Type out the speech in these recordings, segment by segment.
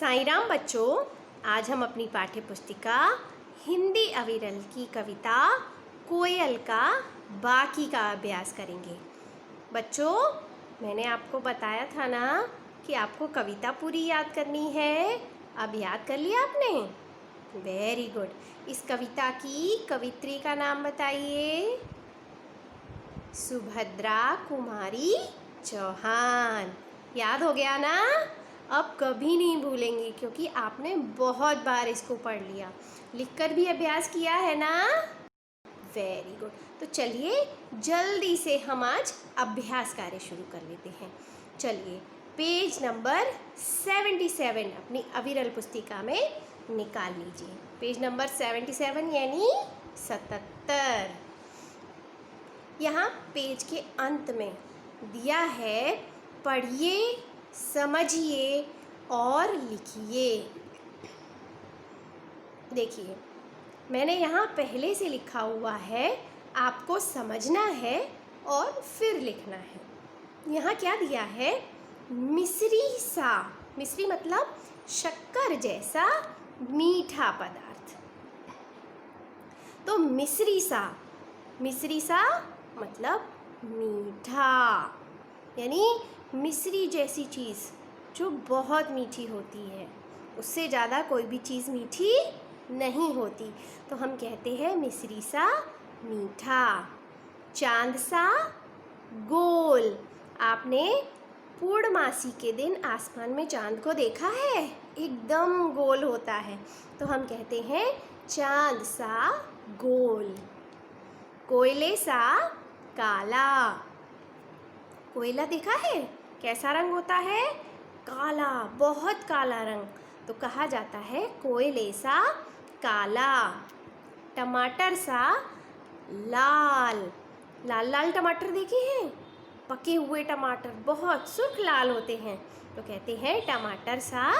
साईं राम बच्चों, आज हम अपनी पाठ्य पुस्तिका हिंदी अविरल की कविता कोयल का बाकी का अभ्यास करेंगे। बच्चों, मैंने आपको बताया था ना कि आपको कविता पूरी याद करनी है। अब याद कर लिया आपने? Very good. इस कविता की कवित्री का नाम बताइए। सुभद्रा कुमारी चौहान। याद हो गया ना? अब कभी नहीं भूलेंगे क्योंकि आपने बहुत बार इसको पढ़ लिया, लिखकर भी अभ्यास किया है ना। Very good. तो चलिए जल्दी से हम आज अभ्यास कार्य शुरू कर लेते हैं। चलिए पेज नंबर 77 अपनी अविरल पुस्तिका में निकाल लीजिए। पेज नंबर 77 यानी 77। यहाँ पेज के अंत में दिया है, पढ़िए, समझिए और लिखिए। देखिए, मैंने यहाँ पहले से लिखा हुआ है, आपको समझना है और फिर लिखना है। यहाँ क्या दिया है? मिश्री सा। मिश्री मतलब शक्कर जैसा मीठा पदार्थ। तो मिश्री सा, मिश्री सा मतलब मीठा, यानी मिश्री जैसी चीज़ जो बहुत मीठी होती है, उससे ज़्यादा कोई भी चीज़ मीठी नहीं होती। तो हम कहते हैं मिश्री सा मीठा। चांद सा गोल। आपने पूर्णमासी के दिन आसमान में चांद को देखा है? एकदम गोल होता है, तो हम कहते हैं चांद सा गोल। कोयले सा काला। कोयला देखा है? कैसा रंग होता है? काला, बहुत काला रंग, तो कहा जाता है कोयले सा काला। टमाटर सा लाल। लाल लाल टमाटर देखे हैं? पके हुए टमाटर बहुत सुर्ख लाल होते हैं, तो कहते हैं टमाटर सा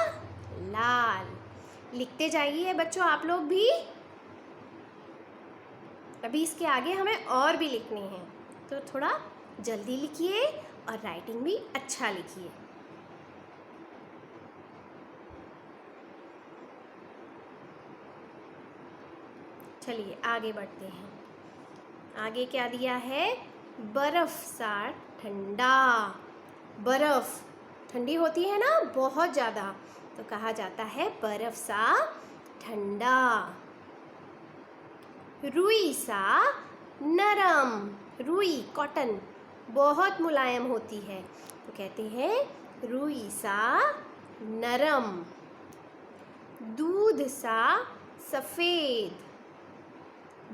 लाल। लिखते जाइए बच्चों आप लोग भी। अभी इसके आगे हमें और भी लिखने हैं, तो थोड़ा जल्दी लिखिए और राइटिंग भी अच्छा लिखिए। चलिए आगे बढ़ते हैं। आगे क्या दिया है? बर्फ सा ठंडा। बर्फ ठंडी होती है ना बहुत ज़्यादा, तो कहा जाता है बर्फ सा ठंडा। रुई सा नरम। रुई कॉटन बहुत मुलायम होती है, तो कहते हैं रुई सा नरम। दूध सा सफ़ेद।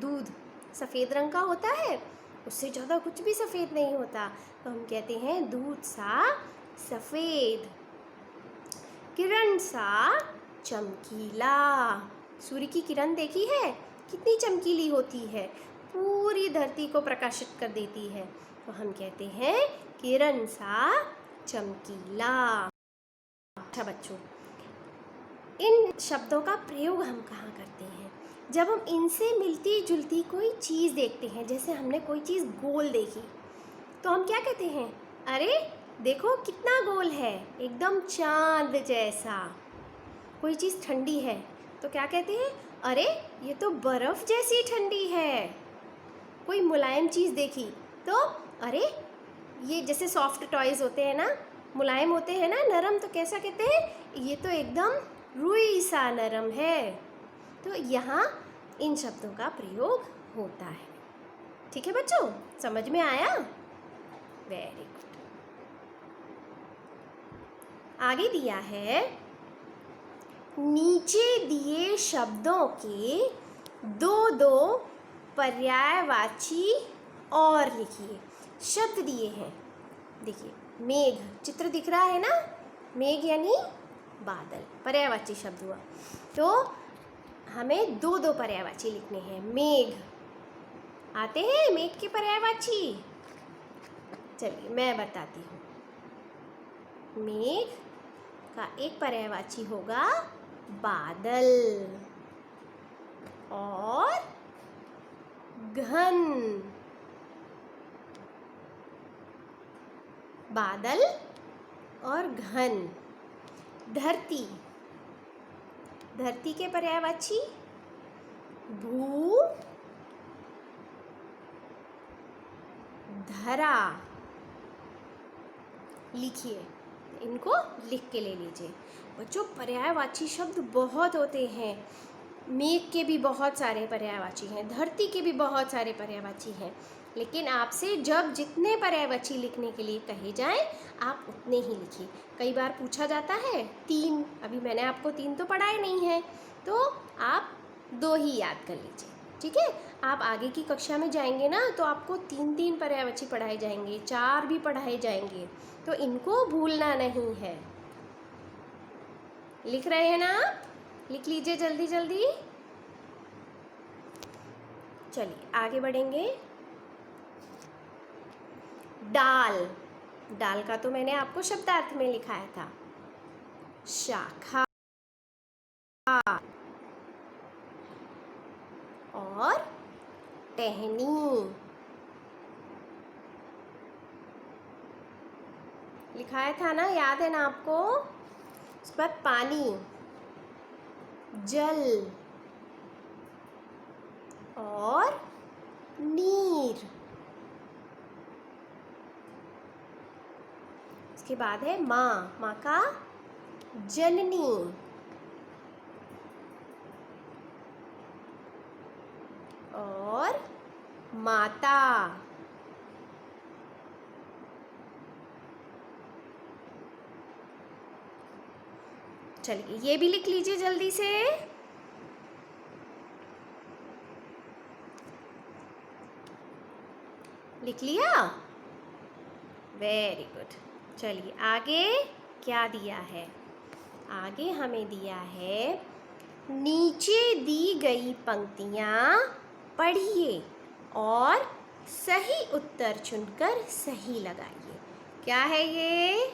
दूध सफ़ेद रंग का होता है, उससे ज़्यादा कुछ भी सफ़ेद नहीं होता, तो हम कहते हैं दूध सा सफ़ेद। किरण सा चमकीला। सूर्य की किरण देखी है? कितनी चमकीली होती है, पूरी धरती को प्रकाशित कर देती है, तो हम कहते हैं किरण सा चमकीला। अच्छा बच्चों, इन शब्दों का प्रयोग हम कहाँ करते हैं? जब हम इनसे मिलती जुलती कोई चीज़ देखते हैं, जैसे हमने कोई चीज़ गोल देखी, तो हम क्या कहते हैं? अरे देखो कितना गोल है, एकदम चांद जैसा। कोई चीज़ ठंडी है, तो क्या कहते हैं? अरे ये तो बर्फ़ जैसी ठंडी है। कोई मुलायम चीज़ देखी तो अरे ये जैसे सॉफ्ट टॉयज़ होते हैं ना, मुलायम होते हैं ना, नरम, तो कैसा कहते हैं? ये तो एकदम रुई सा नरम है। तो यहाँ इन शब्दों का प्रयोग होता है। ठीक है बच्चों, समझ में आया? Very good. आगे दिया है, नीचे दिए शब्दों के दो दो पर्यायवाची और लिखिए। शब्द दिए हैं, देखिए मेघ, चित्र दिख रहा है ना? मेघ यानी बादल, पर्यायवाची शब्द हुआ, तो हमें दो दो पर्यायवाची लिखने हैं। मेघ आते हैं मेघ के पर्यायवाची? चलिए मैं बताती हूँ। मेघ का एक पर्यायवाची होगा बादल और घन। बादल और घन। धरती धरती के पर्यायवाची भू, धरा। लिखिए, इनको लिख के ले लीजिए। बच्चों, पर्यायवाची शब्द बहुत होते हैं। मेघ के भी बहुत सारे पर्यायवाची हैं, धरती के भी बहुत सारे पर्यायवाची हैं, लेकिन आपसे जब जितने पर्यायवाची लिखने के लिए कहे जाएं आप उतने ही लिखिए। कई बार पूछा जाता है 3, अभी मैंने आपको 3 तो पढ़ाए नहीं हैं, तो आप 2 ही याद कर लीजिए, ठीक है। आप आगे की कक्षा में जाएंगे ना तो आपको 3-3 पर्यायवाची पढ़ाए जाएंगे, 4 भी पढ़ाए जाएंगे, तो इनको भूलना नहीं है। लिख रहे हैं ना आप? लिख लीजिए जल्दी जल्दी। चलिए आगे बढ़ेंगे। डाल, डाल का तो मैंने आपको शब्दार्थ में लिखाया था। शाखा और टहनी लिखाया था ना, याद है ना आपको? उसके बाद पानी, जल और नीर। उसके बाद है माँ, माँ का जननी और माता। चलिए ये भी लिख लीजिए जल्दी से। लिख लिया? Very good. चलिए आगे क्या दिया है? आगे हमें दिया है नीचे दी गई पंक्तियाँ पढ़िए और सही उत्तर चुनकर सही लगाइए। क्या है ये?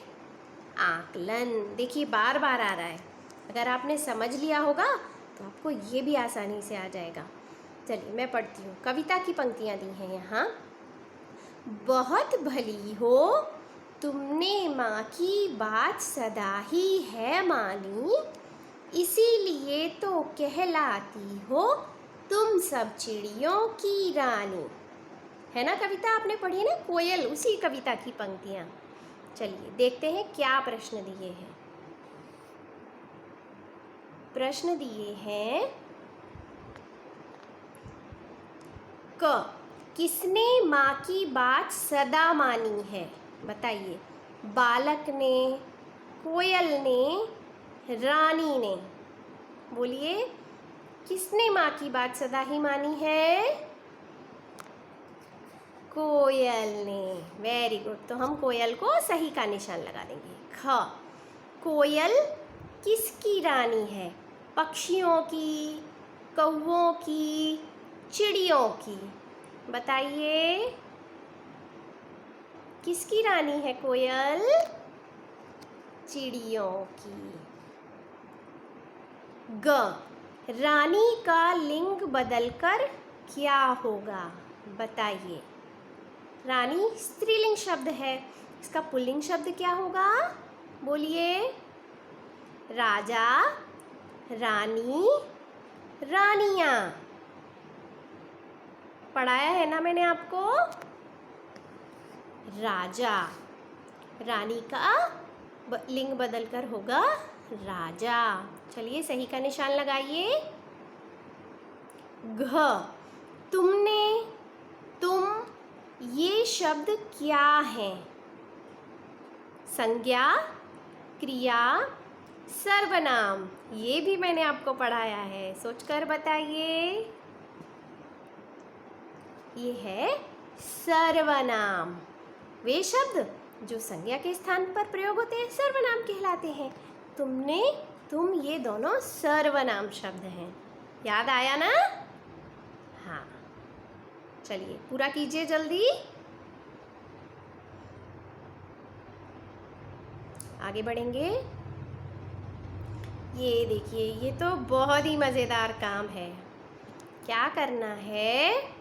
आकलन। देखिए बार बार आ रहा है, अगर आपने समझ लिया होगा तो आपको ये भी आसानी से आ जाएगा। चलिए मैं पढ़ती हूँ। कविता की पंक्तियाँ दी हैं यहाँ। बहुत भली हो तुमने माँ की बात सदा ही है मानी, इसीलिए तो कहलाती हो तुम सब चिड़ियों की रानी। है ना कविता, आपने पढ़ी ना, कोयल, उसी कविता की पंक्तियाँ। चलिए देखते हैं क्या प्रश्न दिए हैं। प्रश्न दिए हैं क, किसने माँ की बात सदा मानी है? बताइए। बालक ने, कोयल ने, रानी ने। बोलिए, किसने माँ की बात सदा ही मानी है? कोयल ने। Very good. तो हम कोयल को सही का निशान लगा देंगे। ख, कोयल किसकी रानी है? पक्षियों की, कौवों की, चिड़ियों की। बताइए, किसकी रानी है कोयल? चिड़ियों की। ग, रानी का लिंग बदलकर क्या होगा? बताइए। रानी स्त्रीलिंग शब्द है, इसका पुल्लिंग शब्द क्या होगा? बोलिए। राजा, रानी, रानियाँ। पढ़ाया है ना मैंने आपको? राजा, रानी का लिंग बदलकर होगा राजा। चलिए सही का निशान लगाइए। घ, तुमने, तुम, ये शब्द क्या हैं? संज्ञा, क्रिया, सर्वनाम। ये भी मैंने आपको पढ़ाया है, सोचकर बताइए। ये है सर्वनाम। वे शब्द जो संज्ञा के स्थान पर प्रयोग होते हैं सर्वनाम कहलाते हैं। तुमने, तुम, ये दोनों सर्वनाम शब्द हैं। याद आया ना? हाँ, चलिए पूरा कीजिए जल्दी। आगे बढ़ेंगे। ये देखिए, ये तो बहुत ही मज़ेदार काम है। क्या करना है?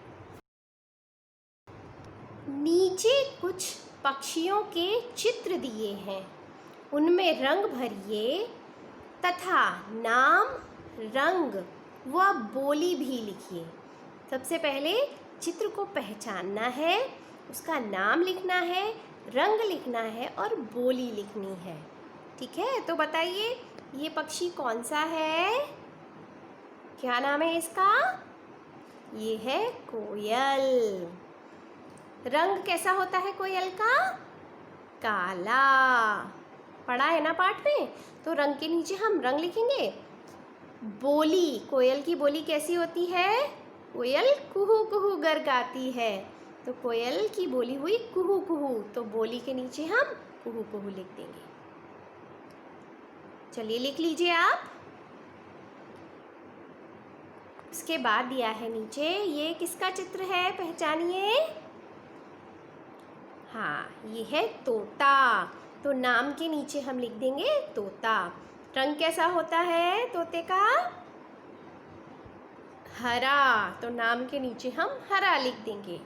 नीचे कुछ पक्षियों के चित्र दिए हैं, उनमें रंग भरिए तथा नाम रंग व बोली भी लिखिए। सबसे पहले चित्र को पहचानना है, उसका नाम लिखना है, रंग लिखना है और बोली लिखनी है। ठीक है, तो बताइए ये पक्षी कौन सा है? क्या नाम है इसका? ये है कोयल। रंग कैसा होता है कोयल का? काला। पढ़ा है ना पाठ में? तो रंग के नीचे हम रंग लिखेंगे। बोली, कोयल की बोली कैसी होती है? कोयल कुहू कुहू गरगाती है, तो कोयल की बोली हुई कुहू कुहू, तो बोली के नीचे हम कुहू कुहू लिख देंगे। चलिए लिख लीजिए आप। उसके बाद दिया है नीचे, ये किसका चित्र है पहचानिए। हाँ, ये है तोता, तो नाम के नीचे हम लिख देंगे तोता। रंग कैसा होता है तोते का? हरा, तो नाम के नीचे हम हरा लिख देंगे।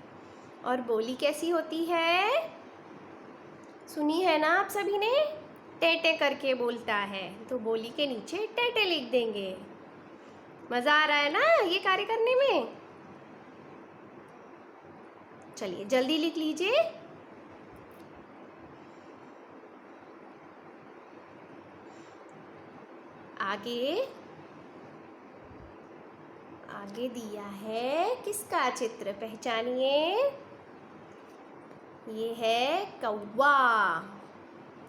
और बोली कैसी होती है? सुनी है ना आप सभी ने? टेटे करके बोलता है, तो बोली के नीचे टेटे लिख देंगे। मज़ा आ रहा है ना ये कार्य करने में? चलिए जल्दी लिख लीजिए। आगे दिया है किसका चित्र पहचानिए। ये है कौवा,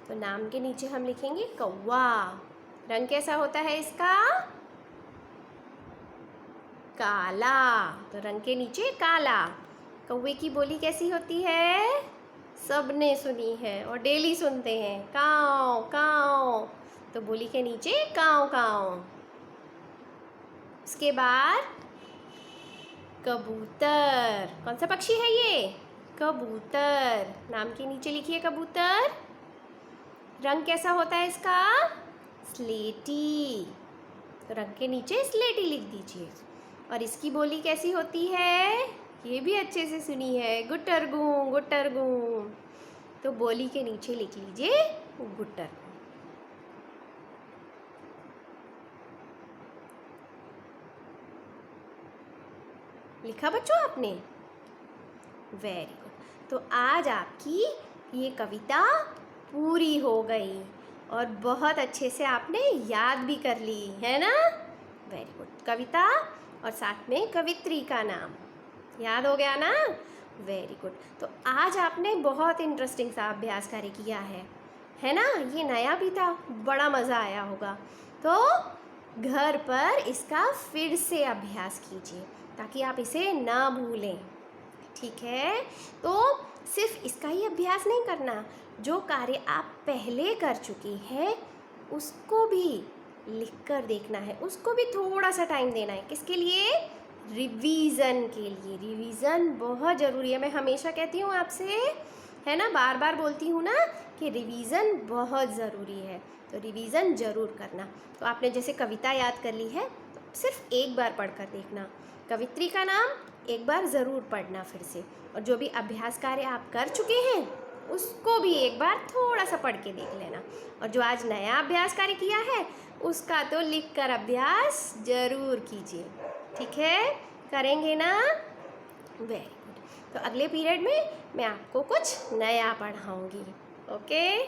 तो नाम के नीचे हम लिखेंगे कौवा। रंग कैसा होता है इसका? काला, तो रंग के नीचे काला। कौवे की बोली कैसी होती है? सबने सुनी है और डेली सुनते हैं, काव काव, तो बोली के नीचे काव काव। उसके बाद कबूतर, कौन सा पक्षी है ये? कबूतर, नाम के नीचे लिखिए कबूतर। रंग कैसा होता है इसका? स्लेटी, तो रंग के नीचे स्लेटी लिख दीजिए। और इसकी बोली कैसी होती है? ये भी अच्छे से सुनी है, गुट्टर गूं, तो बोली के नीचे लिख लीजिए गुट्टर। लिखा बच्चों आपने? Very good. तो आज आपकी ये कविता पूरी हो गई और बहुत अच्छे से आपने याद भी कर ली है ना? Very good. कविता और साथ में कवित्री का नाम याद हो गया ना? Very good. तो आज आपने बहुत इंटरेस्टिंग सा अभ्यास कार्य किया है ना? ये नया भी था, बड़ा मज़ा आया होगा। तो घर पर इसका फिर से अभ्यास कीजिए ताकि आप इसे ना भूलें। ठीक है, तो सिर्फ इसका ही अभ्यास नहीं करना, जो कार्य आप पहले कर चुके हैं उसको भी लिख कर देखना है, उसको भी थोड़ा सा टाइम देना है। किसके लिए? रिवीज़न के लिए। रिवीज़न बहुत ज़रूरी है, मैं हमेशा कहती हूँ आपसे, है ना, बार बार बोलती हूँ ना कि रिवीज़न बहुत ज़रूरी है, तो रिवीज़न ज़रूर करना। तो आपने जैसे कविता याद कर ली है तो सिर्फ एक बार पढ़ कर देखना, कवित्री का नाम एक बार ज़रूर पढ़ना फिर से, और जो भी अभ्यास कार्य आप कर चुके हैं उसको भी एक बार थोड़ा सा पढ़ के देख लेना, और जो आज नया अभ्यास कार्य किया है उसका तो लिख कर अभ्यास ज़रूर कीजिए। ठीक है, करेंगे ना? Very good. तो अगले पीरियड में मैं आपको कुछ नया पढ़ाऊँगी। ओके।